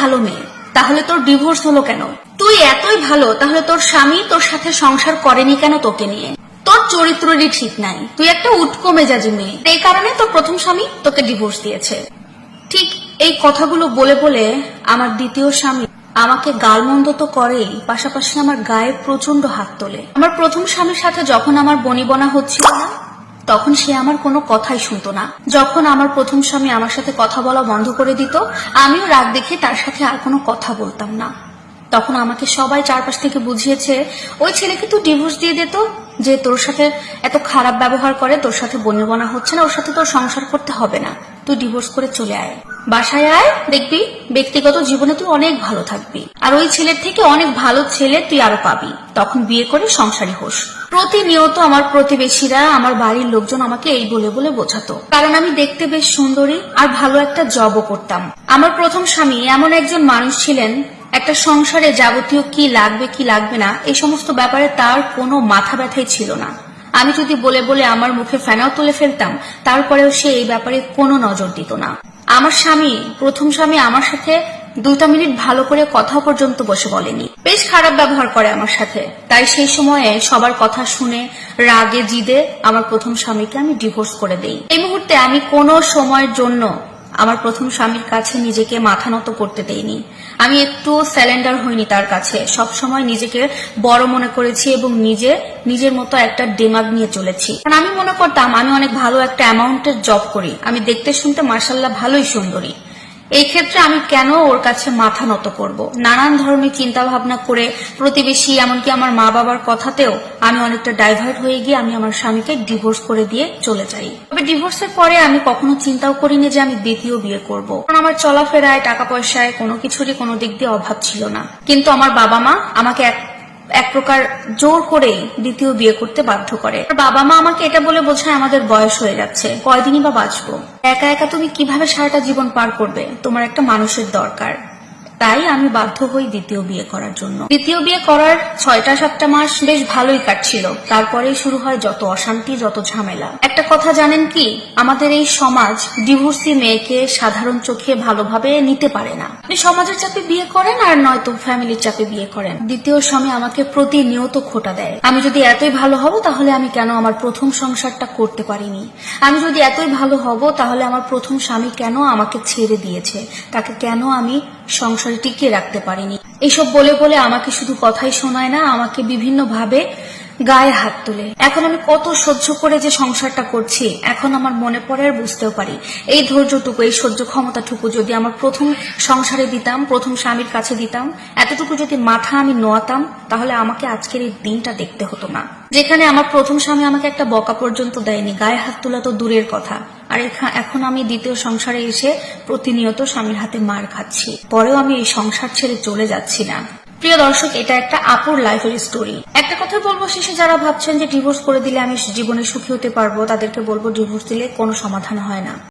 ভালো মেয়ে, তাহলে তোর ডিভোর্স হলো কেন? তুই এতই ভালো, তাহলে তোর স্বামী তোর সাথে সংসার করেনি কেন তোকে নিয়ে? তোর চরিত্রই ঠিক নাই, তুই একটা উটকো মেজাজি মেয়ে, এই কারণে তোর প্রথম স্বামী তোকে ডিভোর্স দিয়েছে। ঠিক এই কথাগুলো বলে বলে আমার দ্বিতীয় স্বামী আমাকে গালমন্দ তো করেই, পাশাপাশি আমার গায়ে প্রচন্ড হাত তোলে। আমার প্রথম স্বামীর সাথে যখন আমার বনিবনা হচ্ছিল না, তখন সে আমার কোনো কথাই শুনতো না। যখন আমার প্রথম স্বামী আমার সাথে কথা বলা বন্ধ করে দিত, আমিও রাগ দেখে তার সাথে আর কোনো কথা বলতাম না। তখন আমাকে সবাই চারপাশ থেকে বুঝিয়েছে, ওই ছেলেকে তুই ডিভোর্স দিয়ে দিত, যে তোর সাথে এত খারাপ ব্যবহার করে, তোর সাথে বনিবনা হচ্ছে না, ওর সাথে তোর সংসার করতে হবে না, তুই ডিভোর্স করে চলে আয়, বাসায় আয়, দেখবি ব্যক্তিগত জীবনে তুই অনেক ভালো থাকবি, আর ওই ছেলের থেকে অনেক ভালো ছেলে তুই আরো পাবি, তখন বিয়ে করে সংসারী হোস। প্রতিনিয়ত আমার প্রতিবেশীরা, আমার বাড়ির লোকজন আমাকে এই বলে বলে বোঝাতো, কারণ আমি দেখতে বেশ সুন্দরী আর ভালো একটা জবও করতাম। আমার প্রথম স্বামী এমন একজন মানুষ ছিলেন, একটা সংসারে যাবতীয় কি লাগবে কি লাগবে না এই সমস্ত ব্যাপারে তার কোনো মাথা ব্যথাই ছিল না। আমি যদি বলে বলে আমার মুখে ফেনাও তুলে ফেলতাম, তারপরেও সে এই ব্যাপারে কোনো নজর দিত না। আমার স্বামী, প্রথম স্বামী, আমার সাথে 2টা মিনিট ভালো করে কথা পর্যন্ত বসে বলেনি, বেশ খারাপ ব্যবহার করে আমার সাথে। তাই সেই সময়ে সবার কথা শুনে রাগে জিদে আমার প্রথম স্বামীকে আমি ডিভোর্স করে দেই। এই মুহূর্তে আমি কোনো সময়ের জন্য আমার প্রথম স্বামীর কাছে নিজেকে মাথা নত করতে দেইনি। আমি একটু স্যালেন্ডার হইনি তার কাছে, সব সময় নিজেকে বড় মনে করেছি এবং নিজের মতো একটা দিমাগ নিয়ে চলেছি। কারণ আমি মনে করতাম আমি অনেক ভালো একটা অ্যামাউন্টের জব করি, আমি দেখতে শুনতে মাশাআল্লাহ ভালোই সুন্দরী, এই ক্ষেত্রে আমি কেন ওর কাছে মাথা নত করব? নানান ধরনের চিন্তা ভাবনা করে প্রতিবেশী, এমনকি আমার মা বাবার কথাতেও আমি অনেকটা ডাইভার্ট হয়ে গিয়ে আমি আমার স্বামীকে ডিভোর্স করে দিয়ে চলে যাই। তবে ডিভোর্সের পরে আমি কখনো চিন্তাও করিনি যে আমি দ্বিতীয় বিয়ে করব, কারণ আমার চলাফেরায়, টাকা পয়সায় কোনো কিছুরই কোনো দিক দিয়ে অভাব ছিল না। কিন্তু আমার বাবা মা আমাকে এক প্রকার জোর করেই দ্বিতীয় বিয়ে করতে বাধ্য করে। বাবা মা আমাকে এটা বলে বোঝায়, আমাদের বয়স হয়ে যাচ্ছে, কয়দিনই বা বাঁচবো, একা একা তুমি কিভাবে সারাটা জীবন পার করবে, তোমার একটা মানুষের দরকার। তাই আমি বাধ্য হই দ্বিতীয় বিয়ে করার জন্য। দ্বিতীয় বিয়ে করার 6-7টা মাস বেশ ভালোই কাটছিল, তারপরেই শুরু হয় যত অশান্তি, যত ঝামেলা। একটা কথা জানেন কি, আমাদের এই সমাজ ডিভোর্সি মেয়েকে সাধারণ চোখে ভালোভাবে নিতে পারে না। আপনি সমাজের চাপে বিয়ে করেন আর নয়তো ফ্যামিলির চাপে বিয়ে করেন। দ্বিতীয় স্বামী আমাকে প্রতিনিয়ত খোঁটা দেয়। আমি যদি এতই ভালো হব, তাহলে আমি কেন আমার প্রথম সংসারটা করতে পারিনি? আমি যদি এতই ভালো হব, তাহলে আমার প্রথম স্বামী কেন আমাকে ছেড়ে দিয়েছে? তাকে কেন আমি সংসারে টিকিয়ে রাখতে পারিনি? এইসব বলে বলে আমাকে শুধু কথাই শোনায় না, আমাকে বিভিন্ন ভাবে গায়ে হাত তোলে। এখন আমি কত সহ্য করে যে সংসারটা করছি, এখন আমার মনে পড়ে আর বুঝতেও পারি, এই ধৈর্যটুকু, এই সহ্য ক্ষমতাটুকু যদি আমার প্রথম সংসারে দিতাম, প্রথম স্বামীর কাছে দিতাম, এতটুকু যদি মাথা আমি নোয়াতাম, তাহলে আমাকে আজকের এই দিনটা দেখতে হতো না, যেখানে আমার প্রথম স্বামী আমাকে একটা বকা পর্যন্ত দেয়নি, গায়ে হাত তোলা তো দূরের কথা। আর এখন আমি দ্বিতীয় সংসারে এসে প্রতিনিয়ত স্বামীর হাতে মার খাচ্ছি, পরেও আমি এই সংসার ছেড়ে চলে যাচ্ছি না। প্রিয় দর্শক, এটা একটা আপুর লাইফের স্টোরি। একটা কথা বলবো শেষে, যারা ভাবছেন যে ডিভোর্স করে দিলে আমি জীবনে সুখী হতে পারবো, তাদেরকে বলবো ডিভোর্স দিলে কোনো সমাধান হয় না।